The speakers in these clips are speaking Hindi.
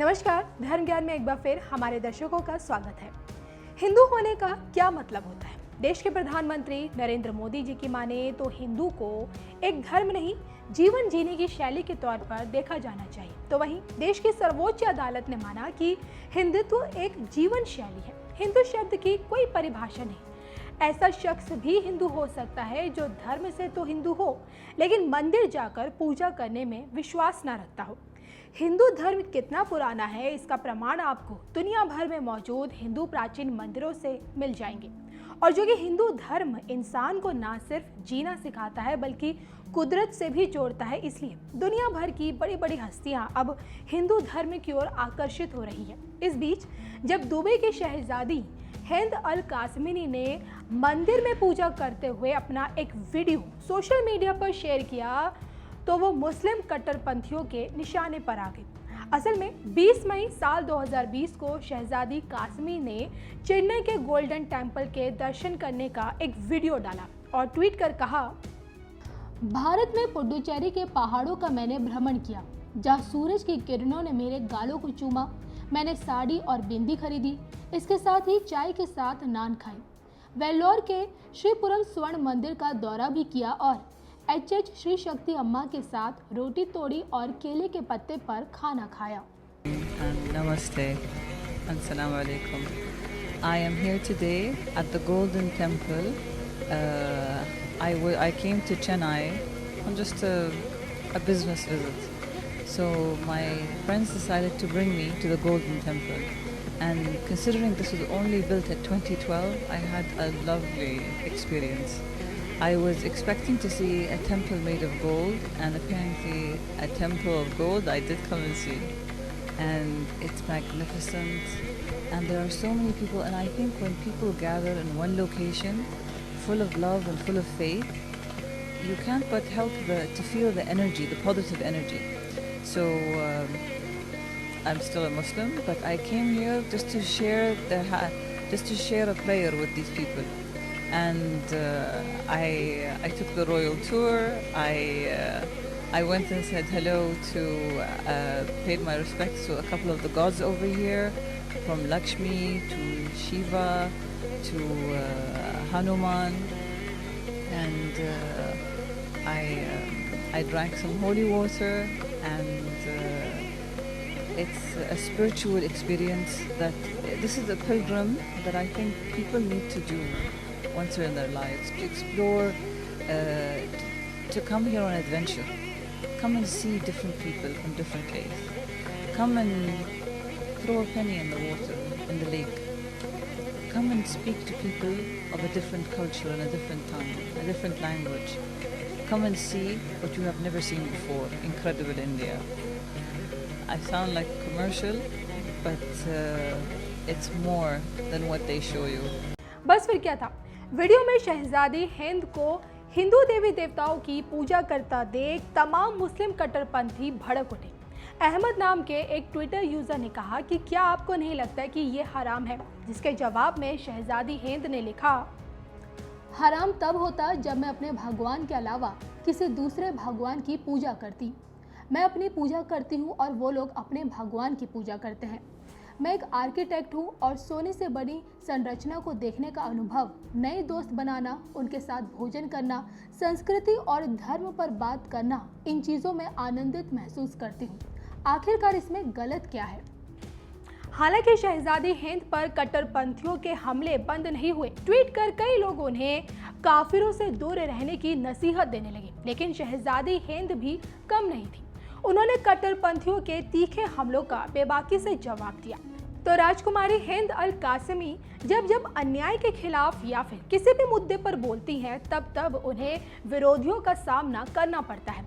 नमस्कार, धर्म ज्ञान में एक बार फिर हमारे दर्शकों का स्वागत है। हिंदू होने का क्या मतलब होता है? देश के प्रधानमंत्री नरेंद्र मोदी जी की माने तो हिंदू को एक धर्म नहीं, जीवन जीने की शैली के तौर पर देखा जाना चाहिए। तो वहीं देश की सर्वोच्च अदालत ने माना कि हिंदुत्व एक जीवन शैली है। हिंदू शब्द की कोई परिभाषा नहीं। ऐसा शख्स भी हिंदू हो सकता है जो धर्म से तो हिंदू हो, लेकिन मंदिर जाकर पूजा करने में विश्वास न रखता हो। हिंदू धर्म कितना पुराना है, इसका प्रमाण आपको दुनिया भर में मौजूद हिंदू प्राचीन मंदिरों से मिल जाएंगे। और जो कि हिंदू धर्म इंसान को ना सिर्फ जीना सिखाता है बल्कि कुदरत से भी जोड़ता है। इसलिए दुनिया भर की बड़ी बड़ी हस्तियां अब हिंदू धर्म की ओर आकर्षित हो रही है। इस बीच जब दुबई की शहजादी हिंद अल कासमी ने मंदिर में पूजा करते हुए अपना एक वीडियो सोशल मीडिया पर शेयर किया तो वो मुस्लिम कट्टरपंथियों के निशाने पर आ गई। असल में 20 मई साल 2020 को शहजादी कासमी ने चेन्नई के गोल्डन टेम्पल के दर्शन करने का एक वीडियो डाला और ट्वीट कर कहा, भारत में पुडुचेरी के पहाड़ों का मैंने भ्रमण किया, जहाँ सूरज की किरणों ने मेरे गालों को चूमा। मैंने साड़ी और बिंदी खरीदी, इसके साथ ही चाय के साथ नान खाई। वेल्लोर के श्रीपुरम स्वर्ण मंदिर का दौरा भी किया और एच श्री शक्ति अम्मा के साथ रोटी तोड़ी और केले के पत्ते पर खाना खाया। Namaste and Assalamu alaikum. I am here today at the Golden Temple. I came to Chennai on just a business visit. So my friends decided to bring me to the Golden Temple. And considering this was only built at 2012, I had a lovely experience. I was expecting to see a temple made of gold, and apparently a temple of gold I did come and see. And it's magnificent, and there are so many people, and I think when people gather in one location, full of love and full of faith, you can't but help to feel the energy, the positive energy. So I'm still a Muslim, but I came here just to share a prayer with these people. And I took the royal tour. I went and said hello to, paid my respects to a couple of the gods over here, from Lakshmi to Shiva to Hanuman, and I drank some holy water, and it's a spiritual experience that this is a pilgrim that I think people need to do once in their lives, to explore, to come here on adventure, come and see different people from different faiths, come and throw a penny in the water, in the lake, come and speak to people of a different culture and a different tongue, a different language, come and see what you have never seen before. Incredible India. I sound like a commercial, but it's more than what they show you. बस फिर क्या था, वीडियो में शहजादी हिंद को हिंदू देवी देवताओं की पूजा करता देख तमाम मुस्लिम कट्टरपंथी भड़क उठे। अहमद नाम के एक ट्विटर यूजर ने कहा कि क्या आपको नहीं लगता कि ये हराम है? जिसके जवाब में शहजादी हिंद ने लिखा, हराम तब होता जब मैं अपने भगवान के अलावा किसी दूसरे भगवान की पूजा करती। मैं अपनी पूजा करती हूँ और वो लोग अपने भगवान की पूजा करते हैं। मैं एक आर्किटेक्ट हूँ और सोने से बड़ी संरचना को देखने का अनुभव, नए दोस्त बनाना, उनके साथ भोजन करना, संस्कृति और धर्म पर बात करना, इन चीज़ों में आनंदित महसूस करती हूँ। आखिरकार इसमें गलत क्या है? हालांकि शहजादी हिंद पर कट्टरपंथियों के हमले बंद नहीं हुए। ट्वीट कर कई लोग उन्हें काफिरों से दूर रहने की नसीहत देने लगे, लेकिन शहजादी हिंद भी कम नहीं थी। उन्होंने कट्टरपंथियों के तीखे हमलों का बेबाकी से जवाब दिया। तो राजकुमारी हिंद अल कासमी जब अन्याय के खिलाफ या फिर किसी भी मुद्दे पर बोलती हैं, तब उन्हें विरोधियों का सामना करना पड़ता है।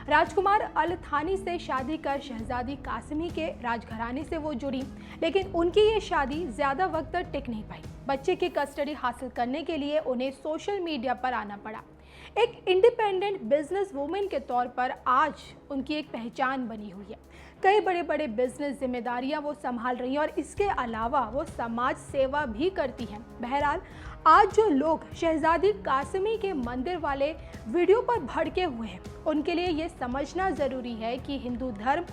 राजकुमार अल थानी से शादी कर शहजादी कासमी के राजघराने से वो जुड़ी, लेकिन उनकी ये शादी ज्यादा वक्त तक टिक नहीं पाई। बच्चे की कस्टडी हासिल करने के लिए उन्हें सोशल मीडिया पर आना पड़ा। एक इंडिपेंडेंट बिजनेस वुमेन के तौर पर आज उनकी एक पहचान बनी हुई है। कई बड़े बड़े बिजनेस जिम्मेदारियां वो संभाल रही हैं और इसके अलावा वो समाज सेवा भी करती हैं। बहरहाल आज जो लोग शहजादी कासमी के मंदिर वाले वीडियो पर भड़के हुए हैं, उनके लिए ये समझना ज़रूरी है कि हिंदू धर्म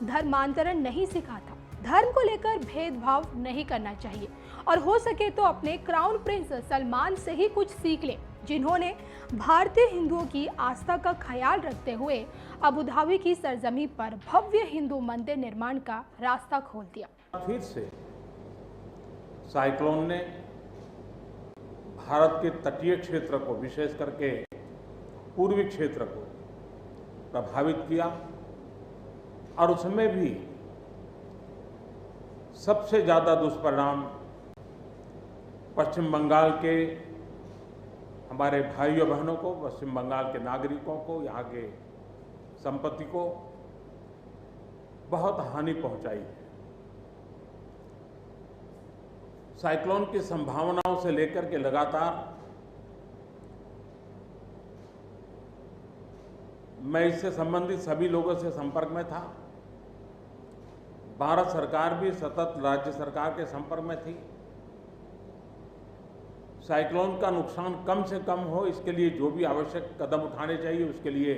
धर्मांतरण नहीं सिखाता, धर्म को लेकर भेदभाव नहीं करना चाहिए और हो सके तो अपने क्राउन प्रिंस सलमान से ही कुछ सीख लें, जिन्होंने भारतीय हिंदुओं की आस्था का ख्याल रखते हुए अबू धाबी की सरजमी पर भव्य हिंदू मंदिर निर्माण का रास्ता खोल दिया। फिर से साइक्लोन ने भारत के तटीय क्षेत्र को, विशेष करके पूर्वी क्षेत्र को प्रभावित किया और उसमें भी सबसे ज्यादा दुष्परिणाम पश्चिम बंगाल के हमारे भाइयों बहनों को, पश्चिम बंगाल के नागरिकों को, यहाँ के संपत्ति को बहुत हानि पहुंचाई है। साइक्लोन की संभावनाओं से लेकर के लगातार मैं इससे संबंधित सभी लोगों से संपर्क में था। भारत सरकार भी सतत राज्य सरकार के संपर्क में थी। साइक्लोन का नुकसान कम से कम हो, इसके लिए जो भी आवश्यक कदम उठाने चाहिए उसके लिए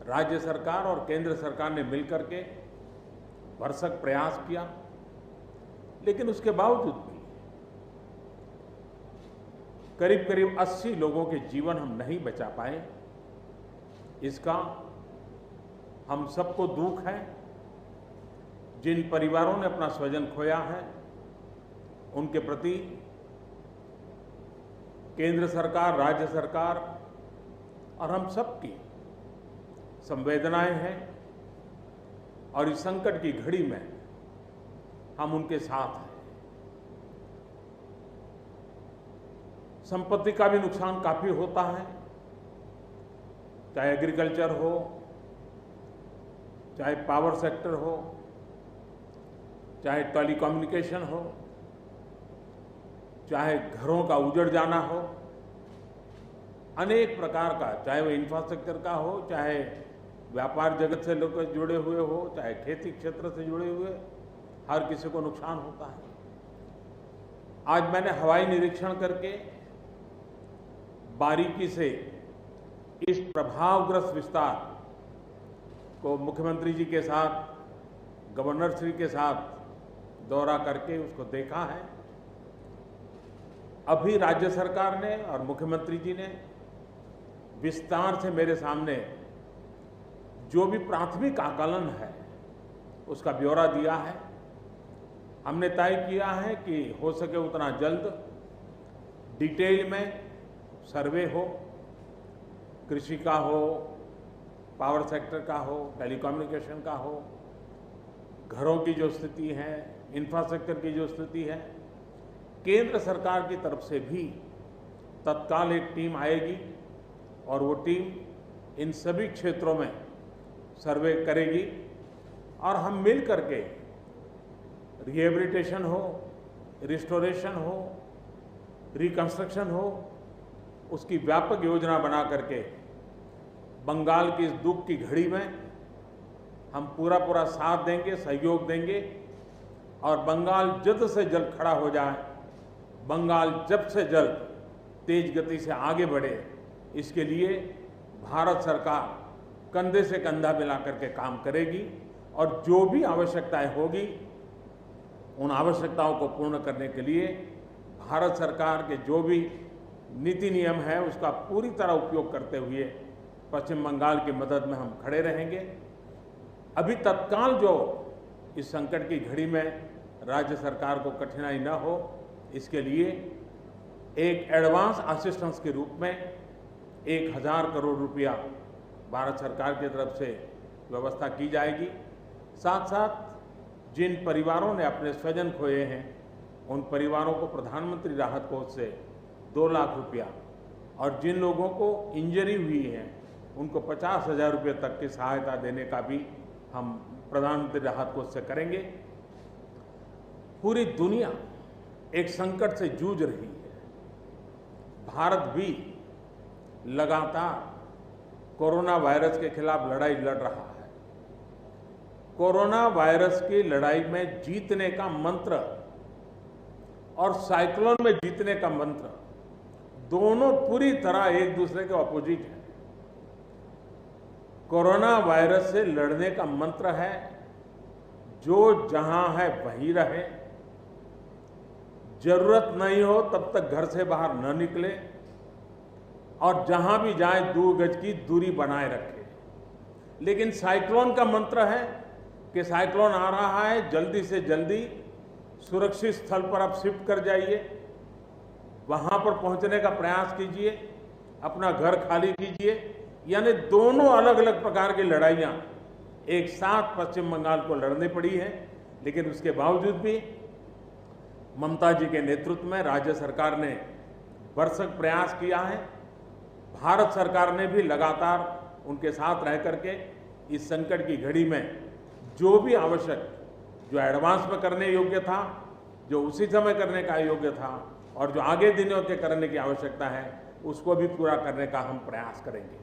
राज्य सरकार और केंद्र सरकार ने मिलकर के भरसक प्रयास किया। लेकिन उसके बावजूद भी करीब करीब 80 लोगों के जीवन हम नहीं बचा पाए। इसका हम सबको दुख है। जिन परिवारों ने अपना स्वजन खोया है उनके प्रति केंद्र सरकार, राज्य सरकार और हम सबकी संवेदनाएं हैं और इस संकट की घड़ी में हम उनके साथ हैं। संपत्ति का भी नुकसान काफी होता है, चाहे एग्रीकल्चर हो, चाहे पावर सेक्टर हो, चाहे टेलीकम्युनिकेशन हो, चाहे घरों का उजड़ जाना हो, अनेक प्रकार का, चाहे वो इंफ्रास्ट्रक्चर का हो, चाहे व्यापार जगत से लोग जुड़े हुए हो, चाहे खेती क्षेत्र से जुड़े हुए, हर किसी को नुकसान होता है। आज मैंने हवाई निरीक्षण करके बारीकी से इस प्रभावग्रस्त विस्तार को मुख्यमंत्री जी के साथ, गवर्नर श्री के साथ दौरा करके उसको देखा है। अभी राज्य सरकार ने और मुख्यमंत्री जी ने विस्तार से मेरे सामने जो भी प्राथमिक आकलन है उसका ब्यौरा दिया है। हमने तय किया है कि हो सके उतना जल्द डिटेल में सर्वे हो, कृषि का हो, पावर सेक्टर का हो, टेलीकम्युनिकेशन का हो, घरों की जो स्थिति है, इंफ्रास्ट्रक्चर की जो स्थिति है। केंद्र सरकार की तरफ से भी तत्काल एक टीम आएगी और वो टीम इन सभी क्षेत्रों में सर्वे करेगी और हम मिल करके रिहेबिलिटेशन हो, रिस्टोरेशन हो, रिकंस्ट्रक्शन हो, उसकी व्यापक योजना बना करके बंगाल की इस दुख की घड़ी में हम पूरा साथ देंगे, सहयोग देंगे और बंगाल जल्द से जल्द खड़ा हो जाए, बंगाल जल्द से जल्द तेज गति से आगे बढ़े, इसके लिए भारत सरकार कंधे से कंधा मिला करके काम करेगी और जो भी आवश्यकताएं होगी उन आवश्यकताओं को पूर्ण करने के लिए भारत सरकार के जो भी नीति नियम है उसका पूरी तरह उपयोग करते हुए पश्चिम बंगाल की मदद में हम खड़े रहेंगे। अभी तत्काल जो इस संकट की घड़ी में राज्य सरकार को कठिनाई न हो, इसके लिए एक एडवांस असिस्टेंस के रूप में 1000 करोड़ रुपया भारत सरकार की तरफ से व्यवस्था की जाएगी। साथ साथ जिन परिवारों ने अपने स्वजन खोए हैं उन परिवारों को प्रधानमंत्री राहत कोष से 2 लाख रुपया और जिन लोगों को इंजरी हुई है उनको 50,000 रुपये तक की सहायता देने का भी हम प्रधानमंत्री राहत कोष से करेंगे। पूरी दुनिया एक संकट से जूझ रही है। भारत भी लगातार कोरोना वायरस के खिलाफ लड़ाई लड़ रहा है। कोरोना वायरस की लड़ाई में जीतने का मंत्र और साइक्लोन में जीतने का मंत्र दोनों पूरी तरह एक दूसरे के ऑपोजिट है। कोरोना वायरस से लड़ने का मंत्र है जो जहां है वहीं रहे, जरूरत नहीं हो तब तक घर से बाहर न निकले और जहां भी जाए 2 गज की दूरी बनाए रखे। लेकिन साइक्लोन का मंत्र है कि साइक्लोन आ रहा है, जल्दी से जल्दी सुरक्षित स्थल पर आप शिफ्ट कर जाइए, वहां पर पहुंचने का प्रयास कीजिए, अपना घर खाली कीजिए। यानी दोनों अलग अलग प्रकार की लड़ाइयां एक साथ पश्चिम बंगाल को लड़नी पड़ी है। लेकिन उसके बावजूद भी ममता जी के नेतृत्व में राज्य सरकार ने भरसक प्रयास किया है। भारत सरकार ने भी लगातार उनके साथ रह करके इस संकट की घड़ी में जो भी आवश्यक, जो एडवांस में करने योग्य था, जो उसी समय करने का योग्य था और जो आगे दिनों के करने की आवश्यकता है, उसको भी पूरा करने का हम प्रयास करेंगे।